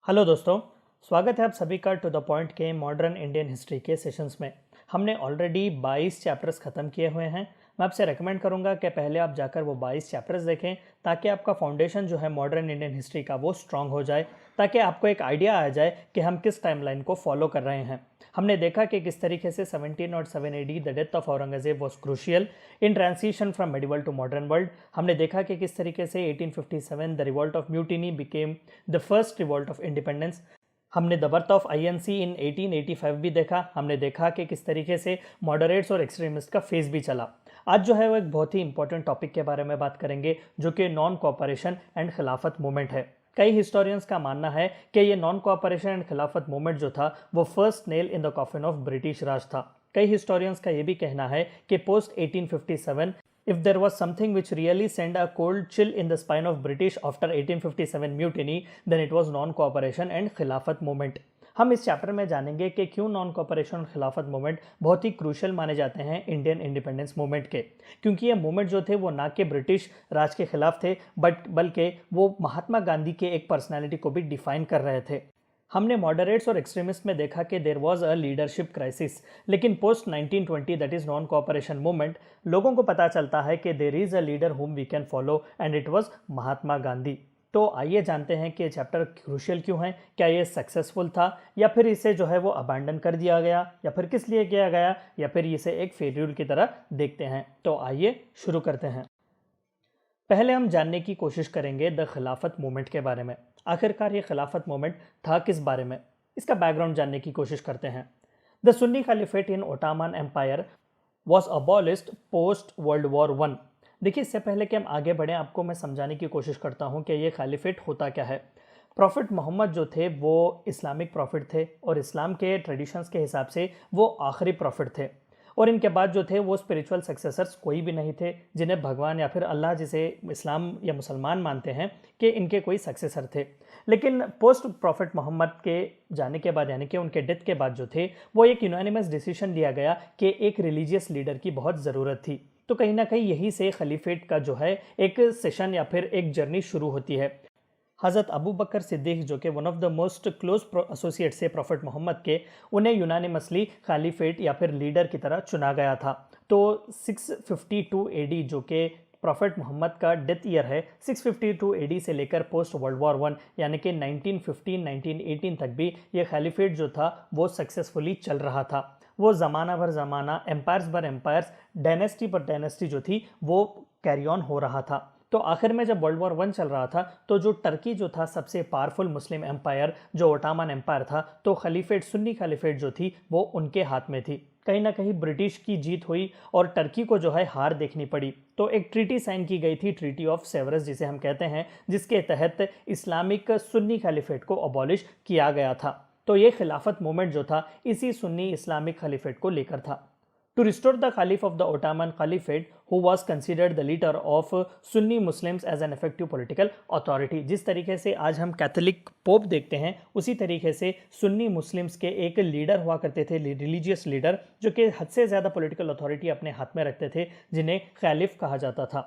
Hello दोस्तों, स्वागत है आप सभी का टू द पॉइंट के मॉडर्न इंडियन हिस्ट्री के सेशंस में। हमने ऑलरेडी 22 चैप्टर्स ख़त्म किए हुए हैं। मैं आपसे रेकमेंड करूंगा कि पहले आप जाकर वो 22 चैप्टर्स देखें ताकि आपका फाउंडेशन जो है मॉडर्न इंडियन हिस्ट्री का वो स्ट्रांग हो जाए, ताकि आपको एक आइडिया आ जाए कि हम किस टाइमलाइन को फॉलो कर रहे हैं। हमने देखा कि किस तरीके से 1707 AD the death of Aurangzeb was crucial in transition from medieval to modern world. हमने देखा कि किस तरीके से 1857 the revolt of mutiny became the first revolt of independence. हमने the birth of INC in 1885 भी देखा। हमने देखा कि किस तरीके से मॉडरेट्स और एक्सट्रीमिस्ट का फेस भी चला। आज जो है वो एक बहुत ही इंपॉर्टेंट टॉपिक के बारे में बात करेंगे, जो कि non cooperation and Khilafat movement है। कई हिस्टोरियंस का मानना है कि ये non cooperation and Khilafat movement जो था वो first nail in the coffin of British Raj था। कई हिस्टोरियंस का ये भी कहना है कि post 1857 if there was something which really sent a cold chill in the spine of British after 1857 mutiny, then it was non-cooperation and खिलाफत movement। हम इस चैप्टर में जानेंगे कि क्यों नॉन कोऑपरेशन और खिलाफत मूवमेंट बहुत ही क्रूशियल माने जाते हैं इंडियन इंडिपेंडेंस मूवमेंट के। क्योंकि ये मूवमेंट जो थे वो ना कि ब्रिटिश राज के खिलाफ थे, बल्कि वो महात्मा गांधी के एक पर्सनैलिटी को भी डिफाइन कर रहे थे। हमने मॉडरेट्स और एक्सट्रीमिस्ट में देखा कि there was a leadership crisis, लेकिन post 1920 that is non cooperation movement लोगों को पता चलता है कि there is a leader whom we can follow and it was Mahatma Gandhi. तो आइए जानते हैं कि चैप्टर क्रूशियल क्यों है, क्या ये सक्सेसफुल था या फिर इसे जो है वो अबैंडन कर दिया गया, या फिर किस लिए किया गया, या फिर इसे एक फेल्यूर की तरह देखते हैं। तो आइए शुरू करते हैं। पहले हम जानने की कोशिश करेंगे द खिलाफत मूवमेंट के बारे में। आखिरकार ये खिलाफत मूवमेंट था किस बारे में, इसका बैकग्राउंड जानने की कोशिश करते हैं। The Sunni caliphate in Ottoman empire was abolished post world war 1। देखिए, इससे पहले कि हम आगे बढ़ें, आपको मैं समझाने की कोशिश करता हूँ कि ये खलीफेट होता क्या है। प्रॉफिट मोहम्मद जो थे वो इस्लामिक प्रॉफिट थे और इस्लाम के ट्रेडिशंस के हिसाब से वो आखिरी प्रॉफिट थे, और इनके बाद जो थे वो स्पिरिचुअल सक्सेसर्स कोई भी नहीं थे जिन्हें भगवान या फिर अल्लाह, जिसे इस्लाम या मुसलमान मानते हैं, कि इनके कोई सक्सेसर थे। लेकिन पोस्ट प्रॉफिट मोहम्मद के जाने के बाद, यानी कि उनके डेथ के बाद जो थे, वो एक यूनानिमस डिसीजन लिया गया कि एक रिलीजियस लीडर की बहुत ज़रूरत थी। तो कहीं ना कहीं यहीं से खलीफेट का जो है एक सेशन या फिर एक जर्नी शुरू होती है। हज़रत अबू बकर सिद्दीक, जो कि one of the most close associate से प्रॉफिट मोहम्मद के, उन्हें यूनानिमसली खालीफेट या फिर लीडर की तरह चुना गया था। तो 652 AD, जो कि प्रॉफिट मोहम्मद का डेथ ईयर है, 652 AD से लेकर पोस्ट वर्ल्ड वॉर 1 यानी कि 1915-1918 तक भी ये खालीफेट जो था वो सक्सेसफुली चल रहा था। वो ज़माना भर ज़माना, एम्पायर्स भर एम्पायर्स, डायनेस्टी पर डायनेस्टी जो थी वो कैरी ऑन हो रहा था। तो आखिर में जब वर्ल्ड वॉर 1 चल रहा था, तो जो टर्की जो था सबसे पावरफुल मुस्लिम एम्पायर, जो ओटोमन एम्पायर था, तो खलीफेट, सुन्नी खलीफेट जो थी वो उनके हाथ में थी। कहीं ना कहीं ब्रिटिश की जीत हुई और टर्की को जो है हार देखनी पड़ी। तो एक ट्रीटी साइन की गई थी, ट्रीटी ऑफ सेवरस जिसे हम कहते हैं, जिसके तहत इस्लामिक सुन्नी खलीफेट को अबॉलिश किया गया था। तो ये खिलाफत मूवमेंट जो था इसी सुन्नी इस्लामिक खलीफेट को लेकर था। To restore the Caliph of the Ottoman Caliphate, who was considered the leader of Sunni Muslims as an effective political authority। जिस तरीके से आज हम कैथोलिक पोप देखते हैं, उसी तरीके से सुन्नी मुस्लिम्स के एक लीडर हुआ करते थे, रिलीजियस लीडर, जो कि हद से ज़्यादा पॉलिटिकल अथॉरिटी अपने हाथ में रखते थे, जिन्हें खलीफ कहा जाता था।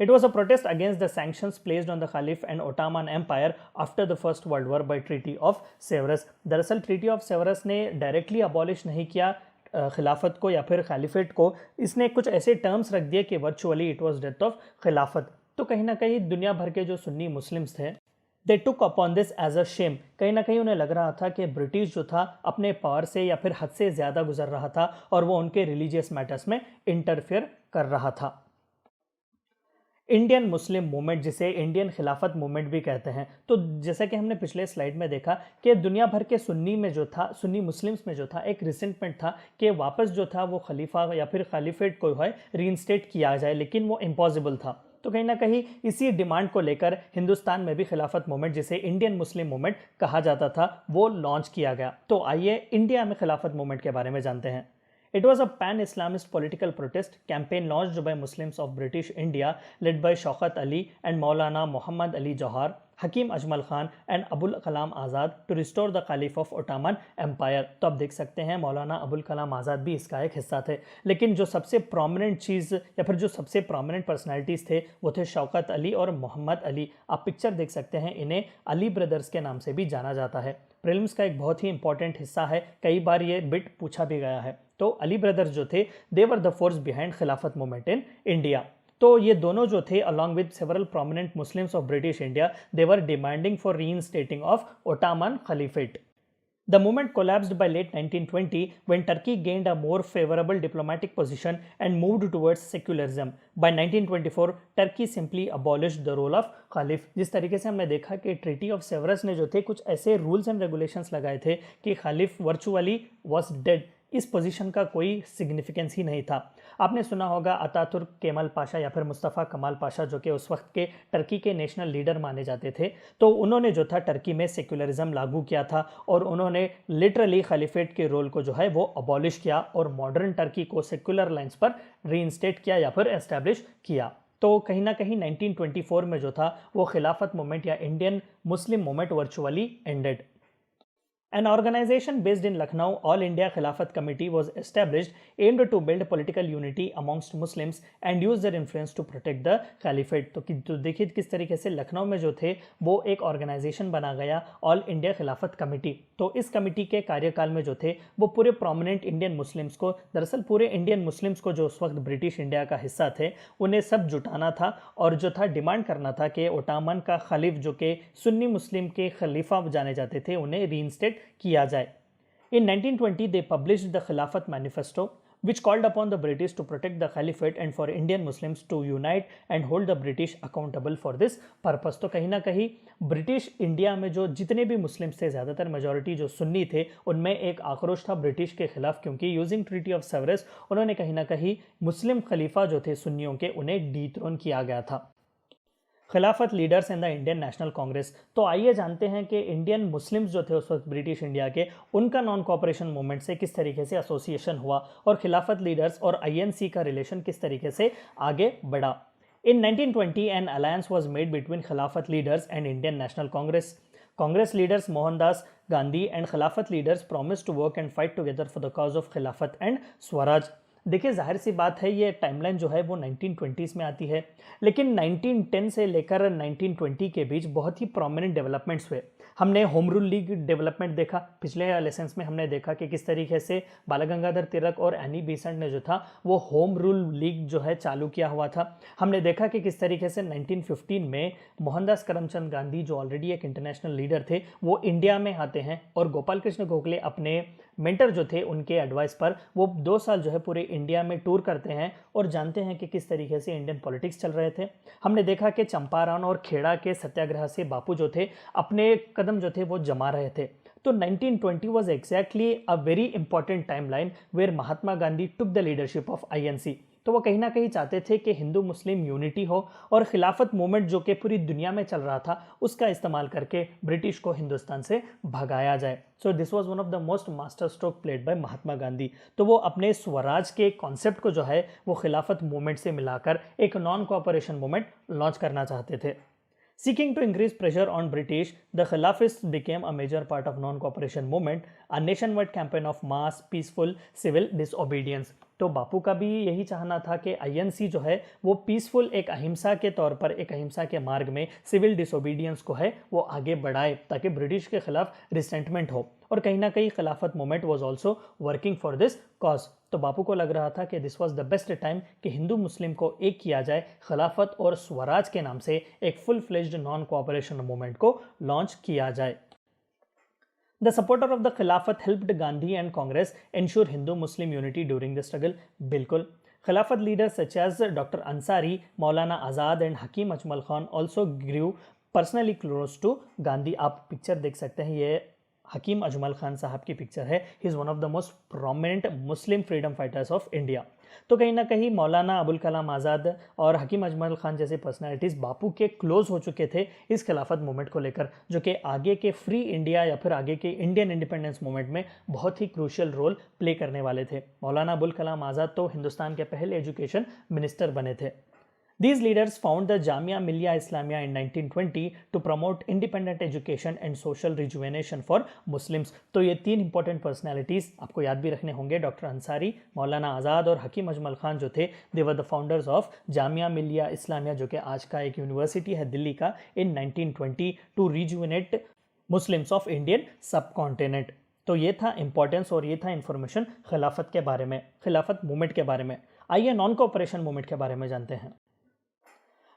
It was a protest against the sanctions placed on the Caliph and Ottoman Empire after the First World War by Treaty of Severus। दरअसल ट्रीटी ऑफ सेवरस ने डायरेक्टली अबॉलिश नहीं किया खिलाफत को या फिर खलीफेट को, इसने कुछ ऐसे टर्म्स रख दिए कि virtually it was death of खिलाफत। तो कहीं ना कहीं दुनिया भर के जो सुन्नी मुस्लिम्स थे, they took upon this as a shame. कहीं ना कहीं उन्हें लग रहा था कि ब्रिटिश जो था अपने पावर से या फिर हद से ज़्यादा गुजर रहा था और वो उनके रिलीजियस मैटर्स में इंटरफेयर कर रहा था। इंडियन मुस्लिम मूवमेंट, जिसे इंडियन खिलाफत मूवमेंट भी कहते हैं, तो जैसा कि हमने पिछले स्लाइड में देखा कि दुनिया भर के सुन्नी में जो था, सुन्नी मुस्लिम्स में जो था, एक रिसेंटमेंट था कि वापस जो था वो खलीफा या फिर खलीफेट को है रीइंस्टेट किया जाए, लेकिन वो इम्पॉसिबल था। तो कहीं ना कहीं इसी डिमांड को लेकर हिंदुस्तान में भी खिलाफत मूवमेंट, जिसे इंडियन मुस्लिम मूवमेंट कहा जाता था, वो लॉन्च किया गया। तो आइए इंडिया में खिलाफत मूवमेंट के बारे में जानते हैं। It was a pan-Islamist political protest campaign launched by Muslims of British India led by Shaukat Ali and Maulana Muhammad Ali Johar, Hakim Ajmal Khan and Abul Kalam Azad to restore the caliph of Ottoman empire. तो आप देख सकते हैं मौलाना अबुल कलाम आज़ाद भी इसका एक हिस्सा थे। लेकिन जो सबसे प्रोमिनेंट चीज़ या फिर जो सबसे प्रोमिनेंट पर्सनैलिटीज़ थे वो थे शौकत अली और मोहम्मद अली। आप पिक्चर देख सकते हैं, इन्हें अली ब्रदर्स के नाम से भी जाना जाता है। प्रीलिम्स का एक बहुत ही इंपॉर्टेंट हिस्सा है, कई बार ये बिट पूछा भी गया है। तो अली ब्रदर्स जो थे they were the force behind Khilafat movement in India. तो ये दोनों जो थे along with several prominent Muslims of British India they were demanding for reinstating of Ottoman caliphate. The movement collapsed by late 1920 when Turkey gained a more favorable diplomatic position and moved towards secularism. By 1924, Turkey simply abolished the role of Khalif. जिस तरीके से हमने देखा कि treaty of Sevres ने जो थे कुछ ऐसे रूल्स एंड रेगुलेशंस लगाए थे कि खालिफ वर्चुअली वॉज डेड। इस पोजीशन का कोई सिग्निफिकेंस ही नहीं था। आपने सुना होगा अतातुर्क केमल पाशा या फिर मुस्तफ़ा कमाल पाशा जो कि उस वक्त के टर्की के नेशनल लीडर माने जाते थे। तो उन्होंने जो था टर्की में सेक्युलरिज्म लागू किया था और उन्होंने लिटरली खलीफेट के रोल को जो है वो अबॉलिश किया और मॉडर्न टर्की को सेक्युलर लाइंस पर रीइंस्टेट किया या फिर एस्टैब्लिश किया। तो कहीं ना कहीं 1924 में जो था वो खिलाफत मूवमेंट या Indian Muslim movement virtually ended. An organization based in Lucknow, All India Khilafat Committee, was established aimed to build political unity amongst Muslims and use their influence to protect the caliphate। तो देखिए किस तरीके से लखनऊ में जो थे वो एक ऑर्गेनाइजेशन बना गया ऑल इंडिया खिलाफत कमेटी। तो इस कमेटी के कार्यकाल में जो थे वो पूरे प्रोमिनेंट इंडियन मुस्लिम्स को, दरअसल पूरे इंडियन मुस्लिम्स को जो उस वक्त ब्रिटिश इंडिया का हिस्सा थे, उन्हें सब जुटाना था और जो था डिमांड करना था कि ओटोमन का खलीफ जो कि सुन्नी मुस्लिम के खलीफा जाने जाते थे उन्हें रीइंस्टेट किया जाए। In 1920 they published the Khilafat Manifesto which called upon the British to protect the Caliphate and for Indian Muslims to unite and hold the British accountable for this purpose। तो कहीं ना कहीं ब्रिटिश इंडिया में जो जितने भी Muslims थे, ज़्यादातर मेजॉरिटी जो सुन्नी थे, उनमें एक आक्रोश था ब्रिटिश के खिलाफ, क्योंकि यूजिंग ट्रीटी ऑफ सेवरस उन्होंने कहीं ना कहीं मुस्लिम खलीफा जो थे सुन्नियों के उन्हें डीथ्रोन किया गया था। खिलाफत leaders in the Indian National Congress. तो आइए जानते हैं कि इंडियन मुस्लिम्स जो थे उस वक्त ब्रिटिश इंडिया के, उनका नॉन कोऑपरेशन मूवमेंट से किस तरीके से एसोसिएशन हुआ और खिलाफत लीडर्स और आईएनसी का रिलेशन किस तरीके से आगे बढ़ा। In 1920 an alliance was made between Khilafat leaders and Indian National Congress. Congress leaders Mohandas Gandhi and Khilafat leaders promise to work and fight together for the cause of Khilafat and Swaraj. देखिए जाहिर सी बात है ये टाइमलाइन जो है वो 1920s में आती है, लेकिन 1910 से लेकर 1920 के बीच बहुत ही प्रोमिनेंट डेवलपमेंट्स हुए। हमने होम रूल लीग डेवलपमेंट देखा, पिछले लेसन्स में हमने देखा कि किस तरीके से बाला गंगाधर तिलक और एनी बेसेंट ने जो था वो होम रूल लीग जो है चालू किया हुआ था। हमने देखा कि किस तरीके से 1915 में मोहनदास करमचंद गांधी जो ऑलरेडी एक इंटरनेशनल लीडर थे वो इंडिया में आते हैं और गोपाल कृष्ण गोखले अपने मेंटर जो थे उनके एडवाइस पर वो 2 साल जो है पूरे इंडिया में टूर करते हैं और जानते हैं कि किस तरीके से इंडियन पॉलिटिक्स चल रहे थे। हमने देखा कि चंपारण और खेड़ा के सत्याग्रह से बापू जो थे अपने कदम जो थे वो जमा रहे थे। तो 1920 was exactly a very important timeline where Mahatma Gandhi took the leadership of INC। तो वो कहीं ना कहीं चाहते थे कि हिंदू मुस्लिम यूनिटी हो और खिलाफत मूवमेंट जो कि पूरी दुनिया में चल रहा था उसका इस्तेमाल करके ब्रिटिश को हिंदुस्तान से भगाया जाए। So this was one of the most masterstroke played by Mahatma Gandhi. तो वो अपने स्वराज के कॉन्सेप्ट को जो है वो खिलाफत मूवमेंट से मिलाकर एक नॉन कोऑपरेशन मूवमेंट लॉन्च करना चाहते थे। Seeking to increase pressure on British, the Khilafists became a major part of non-cooperation movement, a nationwide campaign of mass, peaceful, civil disobedience। तो बापू का भी यही चाहना था कि आईएनसी जो है वो पीसफुल एक अहिंसा के तौर पर, एक अहिंसा के मार्ग में सिविल डिसोबीडियंस को है वो आगे बढ़ाए ताकि ब्रिटिश के खिलाफ रिसेंटमेंट हो। और कहीं ना कहीं Khilafat movement was also working for this cause. तो बापू को लग रहा था कि this was the best time कि हिंदू मुस्लिम को एक किया जाए, खिलाफत और स्वराज के नाम से एक full fledged non cooperation movement को लॉन्च किया जाए। The supporter of the Khilafat helped Gandhi and Congress ensure Hindu-Muslim unity during the struggle। बिल्कुल, Khilafat leaders such as Dr. Ansari, Maulana Azad and Hakim Ajmal Khan also grew personally close to Gandhi। आप picture देख सकते हैं, ये हकीम अजमल खान साहब की picture है। He is one of the most prominent Muslim freedom fighters of India. तो कहीं ना कहीं मौलाना अबुल कलाम आज़ाद और हकीम अजमल खान जैसे पर्सनालिटीज़ बापू के क्लोज हो चुके थे इस खिलाफत मूवमेंट को लेकर, जो कि आगे के फ्री इंडिया या फिर आगे के इंडियन इंडिपेंडेंस मूवमेंट में बहुत ही क्रूशियल रोल प्ले करने वाले थे। मौलाना अबुल कलाम आज़ाद तो हिंदुस्तान के पहले एजुकेशन मिनिस्टर बने थे। These leaders found the Jamia Millia Islamia in 1920 to promote independent education and social rejuvenation for Muslims। तो ये तीन इंपॉर्टेंट पर्सनैलिटीज़ आपको याद भी रखने होंगे, डॉक्टर अंसारी, मौलाना आज़ाद और हकीम अजमल खान जो थे, they were the founders of Jamia Millia Islamia, जो कि आज का एक यूनिवर्सिटी है दिल्ली का, in 1920 to rejuvenate Muslims of Indian subcontinent. तो ये था इंपॉर्टेंस और ये था इंफॉर्मेशन खिलाफत के बारे में, खिलाफत मूवमेंट के बारे में। आइए नॉन कोऑपरेशन मूवमेंट के बारे में जानते हैं।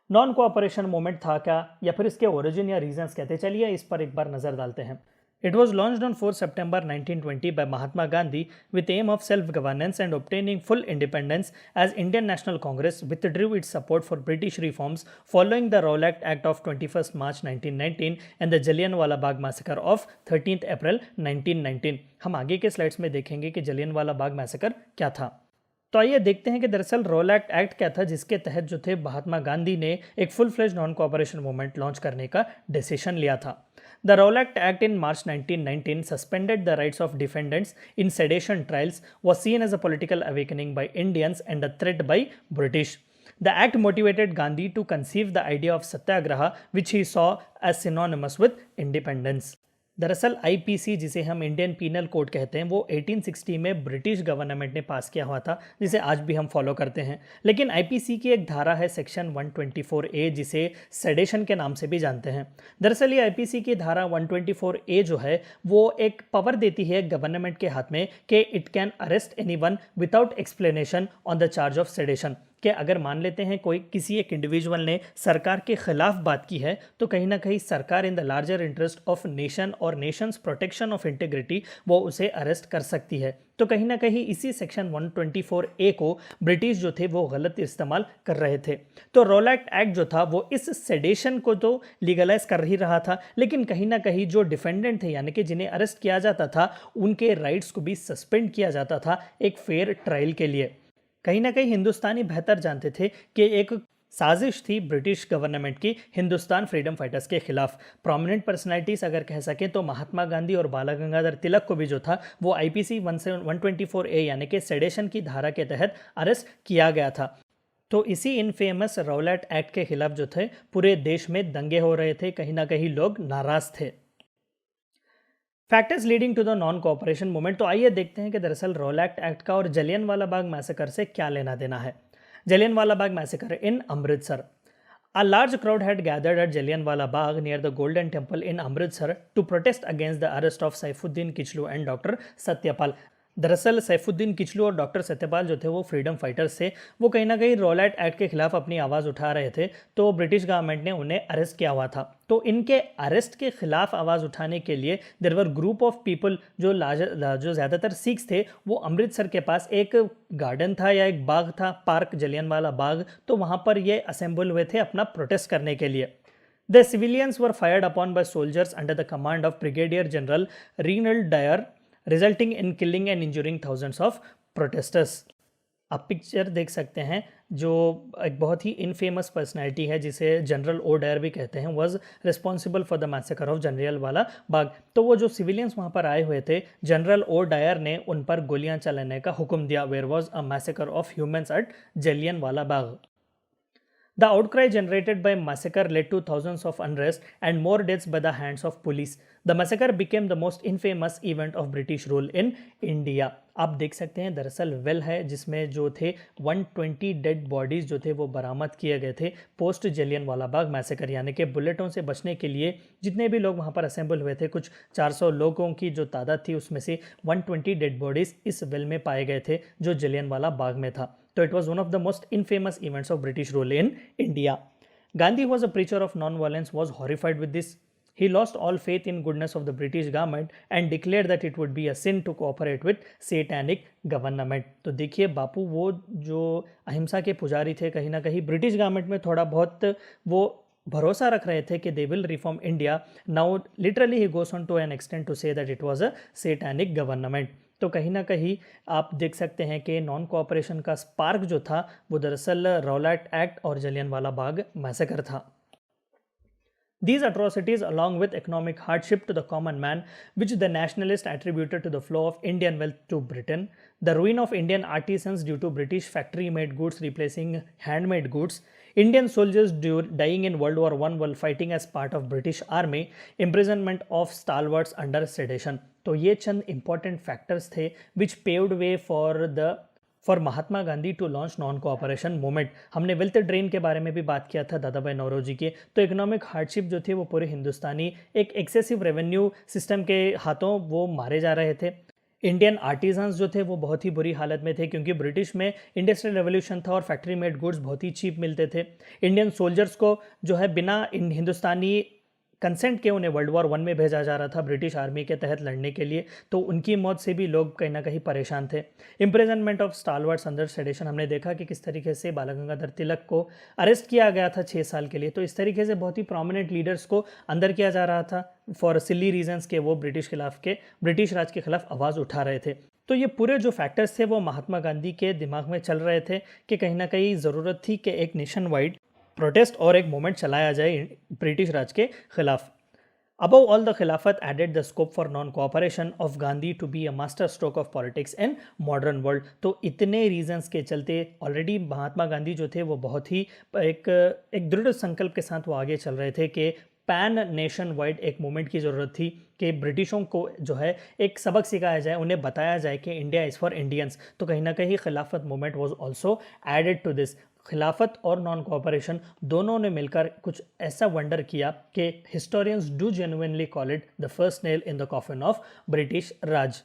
नॉन कोऑपरेशन मूवमेंट था क्या, या फिर इसके ओरिजिन या रीजंस कहते, चलिए इस पर एक बार नजर डालते हैं। It was launched on 4 September 1920 by Mahatma Gandhi with aim of self-governance and obtaining full independence, as Indian National Congress withdrew its support for British reforms following the Rowlatt Act of 21st March 1919 and the Jallianwala Bagh Massacre of 13th April 1919। हम आगे के slides में देखेंगे कि Jallianwala Bagh massacre क्या था। तो आइए देखते हैं कि दरअसल रोलैट एक्ट क्या था, जिसके तहत जो थे महात्मा गांधी ने एक full fledged non cooperation movement launch करने का डिसीजन लिया था। The Rowlatt act in March 1919 suspended the rights of defendants in sedition trials, was seen as a political awakening by Indians and a threat by British. The act motivated Gandhi to conceive the idea of satyagraha, which he saw as synonymous with independence। दरअसल IPC, जिसे हम Indian penal code कहते हैं, वो 1860 में British government ने पास किया हुआ था, जिसे आज भी हम फॉलो करते हैं। लेकिन आईपीसी की एक धारा है सेक्शन 124A, जिसे सेडेशन के नाम से भी जानते हैं। दरअसल ये आईपीसी की धारा 124A जो है वो एक पावर देती है गवर्नमेंट के हाथ में कि it can arrest anyone without explanation on the charge of sedition. कि अगर मान लेते हैं कोई किसी एक इंडिविजुअल ने सरकार के खिलाफ बात की है, तो कहीं ना कहीं सरकार in the larger interest of nation और नेशंस प्रोटेक्शन ऑफ इंटीग्रिटी वो उसे अरेस्ट कर सकती है। तो कहीं ना कहीं इसी सेक्शन 124A को ब्रिटिश जो थे वो गलत इस्तेमाल कर रहे थे। तो रोलैट एक्ट जो था वो इस सेडेशन को तो लीगलाइज कर ही रहा था, लेकिन कहीं ना कहीं जो डिफेंडेंट थे यानी कि जिन्हें अरेस्ट किया जाता था, उनके राइट्स को भी सस्पेंड किया जाता था एक फेयर ट्रायल के लिए। कहीं ना कहीं हिंदुस्तानी बेहतर जानते थे कि एक साजिश थी ब्रिटिश गवर्नमेंट की हिंदुस्तान फ्रीडम फाइटर्स के खिलाफ। प्रोमिनेंट पर्सनालिटीज़ अगर कह सकें तो महात्मा गांधी और बाला गंगाधर तिलक को भी जो था वो आईपीसी 124A यानी कि सेडेशन की धारा के तहत अरेस्ट किया गया था। तो इसी इनफेमस रोलैट एक्ट के खिलाफ जो थे पूरे देश में दंगे हो रहे थे, कहीं ना कहीं लोग नाराज थे। Factors leading to the non cooperation movement. तो आइए देखते हैं कि दरअसल रोलैट एक्ट का और जलियनवाला बाग मैसेकर से क्या लेना देना है। Jallianwala Bagh massacre in Amritsar. A large crowd had gathered at Jallianwala Bagh near the Golden Temple in Amritsar to protest against the arrest of Saifuddin Kichlu and Dr. Satyapal। दरअसल सैफुद्दीन किचलू और डॉक्टर सत्यपाल जो थे वो फ्रीडम फाइटर्स थे, वो कहीं ना कहीं रोलैट एक्ट के खिलाफ अपनी आवाज़ उठा रहे थे, तो ब्रिटिश गवर्नमेंट ने उन्हें अरेस्ट किया हुआ था। तो इनके अरेस्ट के खिलाफ आवाज़ उठाने के लिए there were group of people जो ज़्यादातर सिख्स थे, वो अमृतसर के पास एक गार्डन था या एक बाग था, पार्क जलियनवाला बाग, तो वहाँ पर ये असेंबल हुए थे अपना प्रोटेस्ट करने के लिए। The civilians were fired upon by soldiers under the command of brigadier general Reginald Dyer, resulting in killing and injuring thousands of protesters. आप पिक्चर देख सकते हैं, जो एक बहुत ही इनफेमस पर्सनैलिटी है जिसे जनरल ओ डायर भी कहते हैं, was responsible for the massacre of Jallianwala Bagh. तो वो जो सिविलियंस वहाँ पर आए हुए थे, जनरल ओ डायर ने उन पर गोलियां चलाने का हुक्म दिया। Where was a massacre of humans at Jallianwala Bagh. The outcry generated by massacre led to thousands of unrest and more deaths by the hands of police. The massacre became the most infamous event of British rule in India। आप देख सकते हैं दरअसल well है जिसमें जो थे 120 dead bodies जो थे वो बरामद किए गए थे पोस्ट जलियनवाला बाग मैसेकर, यानी कि बुलेटों से बचने के लिए जितने भी लोग वहाँ पर असेंबल हुए थे, कुछ 400 लोगों की जो तादाद थी, उसमें से 120 डेड बॉडीज़ इस वेल में पाए गए थे जो जलियनवाला बाग में था। So it was one of the most infamous events of British rule in India. Gandhi was a preacher of non-violence, was horrified with this. He lost all faith in goodness of the British government and declared that it would be a sin to cooperate with satanic government। तो देखिए बापू वो जो अहिंसा के पुजारी थे, कहीं ना कहीं ब्रिटिश गवर्नमेंट में थोड़ा बहुत वो भरोसा रख रहे थे कि they will reform India. Now literally he goes on to an extent to say that it was a satanic government. तो कहीं ना कहीं आप देख सकते हैं कि नॉन कोऑपरेशन का स्पार्क जो था वो दरअसल रौलट एक्ट और जलियांवाला बाग मैसेकर था। These atrocities, along with economic hardship to the common man, which the nationalists attributed to the flow of Indian wealth to Britain, the ruin of Indian artisans due to British factory made goods replacing handmade goods, Indian soldiers dying in World War I while fighting as part of British Army, imprisonment of stalwarts under sedition. तो ये चंद important factors थे which paved way for Mahatma Gandhi to launch non cooperation movement. हमने wealth drain के बारे में भी बात किया था दादा भाई नौरोजी के। तो इकोनॉमिक हार्डशिप जो थे वो पूरे हिंदुस्तानी एक एक्सेसिव रेवेन्यू सिस्टम के हाथों वो मारे जा रहे थे। इंडियन आर्टिजन्स जो थे वो बहुत ही बुरी हालत में थे क्योंकि ब्रिटिश में इंडस्ट्रियल रेवोल्यूशन था और फैक्ट्री मेड गुड्स बहुत ही चीप मिलते थे। इंडियन सोल्जर्स को जो है बिना हिंदुस्तानी कंसेंट के उन्हें वर्ल्ड वॉर 1 में भेजा जा रहा था ब्रिटिश आर्मी के तहत लड़ने के लिए, तो उनकी मौत से भी लोग कहीं ना कहीं परेशान थे। इम्प्रिजनमेंट ऑफ स्टालवर्ड्स अंडर सेडेशन, हमने देखा कि किस तरीके से बाल गंगाधर तिलक को अरेस्ट किया गया था 6 साल के लिए। तो इस तरीके से बहुत ही प्रोमिनेंट लीडर्स को अंदर किया जा रहा था फॉर सिली रीजन्स के वो ब्रिटिश राज के खिलाफ आवाज़ उठा रहे थे। तो ये पूरे जो फैक्टर्स थे वो महात्मा गांधी के दिमाग में चल रहे थे कि कहीं ना कहीं ज़रूरत थी कि एक नेशन वाइड प्रोटेस्ट और एक मूवमेंट चलाया जाए ब्रिटिश राज के खिलाफ। Above all, the Khilafat added the scope for non-cooperation of Gandhi to be a master stroke of politics in modern world. तो इतने रीजंस के चलते ऑलरेडी महात्मा गांधी जो थे वो बहुत ही एक दृढ़ संकल्प के साथ वो आगे चल रहे थे कि पैन नेशन वाइड एक मूवमेंट की ज़रूरत थी कि ब्रिटिशों को जो है एक सबक सिखाया जाए, उन्हें बताया जाए कि इंडिया इज़ फॉर इंडियंस। तो कहीं ना कहीं Khilafat movement was also added to this. Khilafat और नॉन कोऑपरेशन दोनों ने मिलकर कुछ ऐसा वंडर किया कि historians do genuinely call it the first nail in the coffin of British Raj.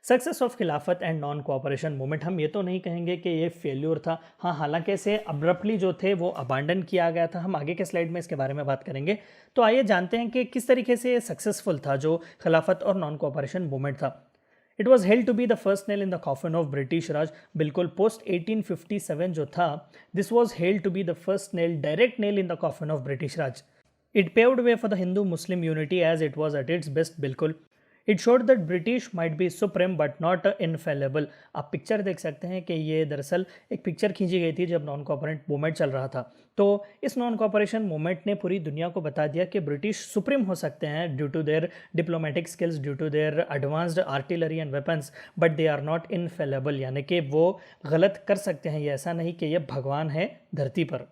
Success of Khilafat and non cooperation movement, हम ये तो नहीं कहेंगे कि ये फेल्यूर था। हाँ, हालांकि इसे अब्रप्टली जो थे वो अबांडन किया गया था। हम आगे के स्लाइड में इसके बारे में बात करेंगे। तो आइए जानते हैं कि किस तरीके से सक्सेसफुल था जो खिलाफत और नॉन कोऑपरेशन मूवमेंट था। It was held to be the first nail in the coffin of British Raj. बिल्कुल पोस्ट 1857 जो था, this was held to be the first nail, direct nail in the coffin of British Raj. It paved way for the Hindu Muslim unity as it was at its best. बिल्कुल it showed that British might be supreme but not infallible. आप picture देख सकते हैं कि ये दरअसल एक picture खींची गई थी जब नॉन कोऑपरेट मूवमेंट चल रहा था। तो इस नॉन कोऑपरेशन मूवमेंट ने पूरी दुनिया को बता दिया कि ब्रिटिश सुप्रीम हो सकते हैं due to their diplomatic skills, due to their advanced artillery and weapons, but they are not infallible, यानी कि वो गलत कर सकते हैं, ये ऐसा नहीं कि ये भगवान है धरती पर।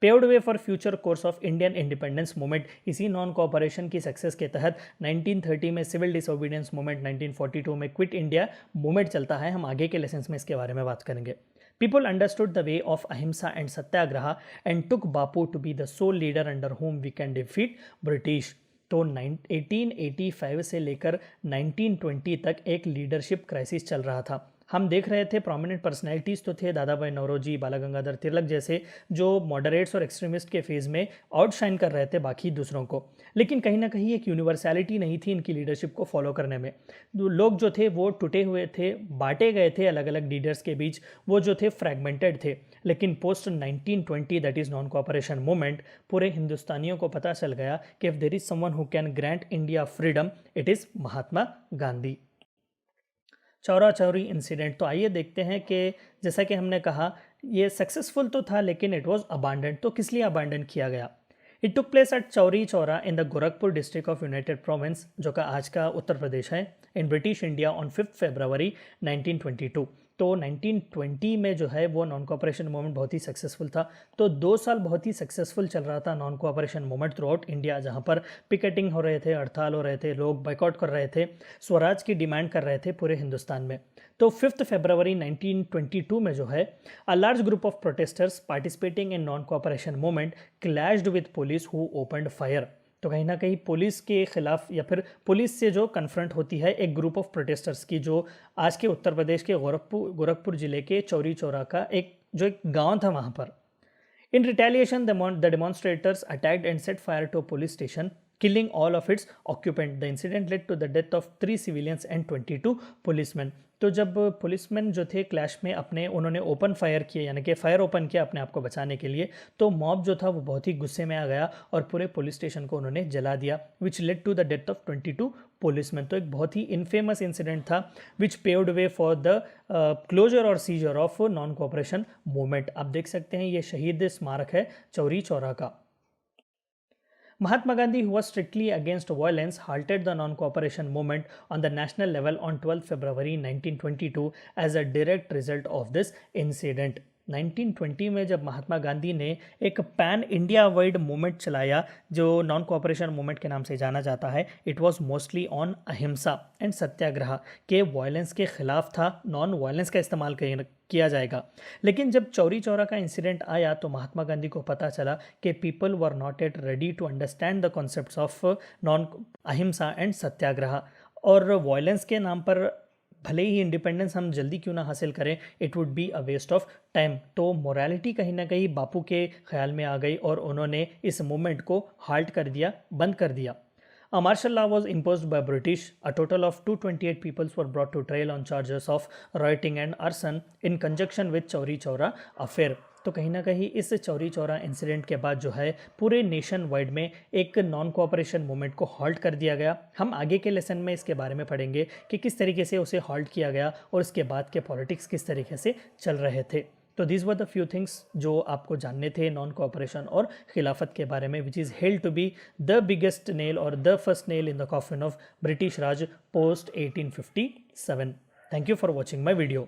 Paved way for future course of Indian independence movement. इसी नॉन कोऑपरेशन की सक्सेस के तहत 1930 में सिविल डिसोबीडियंस मूवमेंट, 1942 में क्विट इंडिया मूवमेंट चलता है। हम आगे के लेसन्स में इसके बारे में बात करेंगे। People understood the way of ahimsa and satyagraha and took Bapu to be the sole leader under whom we can defeat British. तो 1885 से लेकर 1920 तक एक लीडरशिप क्राइसिस चल रहा था। हम देख रहे थे प्रोमिनेंट पर्सनैलिटीज़ तो थे, दादा भाई नौरोजी, बाल गंगाधर तिलक जैसे, जो मॉडरेट्स और एक्सट्रीमिस्ट के फेज़ में आउटशाइन कर रहे थे बाकी दूसरों को। लेकिन कहीं ना कहीं एक यूनिवर्सैलिटी नहीं थी इनकी लीडरशिप को फॉलो करने में। लोग जो थे वो टूटे हुए थे, बांटे गए थे अलग अलग लीडर्स के बीच, वो जो थे फ्रैगमेंटेड थे। लेकिन post 1920 that is non cooperation movement, पूरे हिंदुस्तानियों को पता चल गया कि if there is someone who can grant India freedom, it is Mahatma Gandhi. Chaura Chauri incident, तो आइए देखते हैं कि जैसा कि हमने कहा ये सक्सेसफुल तो था लेकिन इट वाज अबांडन। तो किस लिए अबांडन किया गया? It took place at Chauri Chaura in the Gorakhpur district of United province, जो का आज का उत्तर प्रदेश है, इन ब्रिटिश इंडिया ऑन 5 फरवरी 1922। तो 1920 में जो है वो नॉन कोऑपरेशन मूवमेंट बहुत ही सक्सेसफुल था। तो 2 साल बहुत ही सक्सेसफुल चल रहा था non cooperation movement through out India, जहाँ पर पिकेटिंग हो रहे थे, हड़ताल हो रहे थे, लोग बाइकआउट कर रहे थे, स्वराज की डिमांड कर रहे थे पूरे हिंदुस्तान में। तो 5 फरवरी 1922 में जो है a large group of protesters participating in non cooperation movement clashed with police who opened fire. तो कहीं ना कहीं पुलिस के खिलाफ या फिर पुलिस से जो कन्फ्रंट होती है एक ग्रुप ऑफ प्रोटेस्टर्स की, जो आज के उत्तर प्रदेश के गोरखपुर जिले के चौरी चौरा का एक गांव था वहाँ पर। In retaliation the demonstrators attacked and set fire to a police station, killing all of its occupant. The incident led to the death of 3 civilians and 22 policemen. तो जब पुलिसमैन जो थे क्लैश में उन्होंने ओपन फायर किया, यानी कि fire open किया अपने आप को बचाने के लिए, तो मॉब जो था वो बहुत ही गुस्से में आ गया और पूरे पुलिस स्टेशन को उन्होंने जला दिया, which led to the death of 22 policemen. तो एक बहुत ही इनफेमस इंसिडेंट था which paved way for the closure और seizure of non cooperation movement. आप देख सकते हैं ये शहीद स्मारक है चौरी चौरा का। Mahatma Gandhi, who was strictly against violence, halted the non-cooperation movement on the national level on 12 February 1922 as a direct result of this incident. 1920 में जब महात्मा गांधी ने एक पैन इंडिया वाइड मूवमेंट चलाया जो नॉन कोऑपरेशन मूवमेंट के नाम से जाना जाता है, इट वाज मोस्टली ऑन अहिंसा एंड सत्याग्रह के वायलेंस के खिलाफ था, नॉन वायलेंस का इस्तेमाल किया जाएगा। लेकिन जब चौरी चौरा का इंसिडेंट आया तो महात्मा गांधी को पता चला कि people were not at ready to understand the concepts of non ahimsa and satyagraha, और वायलेंस के नाम पर भले ही इंडिपेंडेंस हम जल्दी क्यों ना हासिल करें, it would be a waste of time. तो मोरालिटी कहीं ना कहीं बापू के ख्याल में आ गई और उन्होंने इस मूवमेंट को हाल्ट कर दिया, बंद कर दिया। A martial law was imposed by British. A total of 228 peoples were brought to trial on charges of rioting and arson in conjunction with Chauri Chaura affair. तो कहीं ना कहीं इस चौरी चौरा इंसिडेंट के बाद जो है पूरे नेशन वाइड में एक नॉन कोऑपरेशन मूवमेंट को हॉल्ट कर दिया गया। हम आगे के लेसन में इसके बारे में पढ़ेंगे कि किस तरीके से उसे हॉल्ट किया गया और इसके बाद के पॉलिटिक्स किस तरीके से चल रहे थे। तो this were the few things जो आपको जानने थे नॉन कोऑपरेशन और खिलाफत के बारे में, which is held to be the biggest nail और the first nail in the coffin of British Raj post 1857। Thank you for watching my video.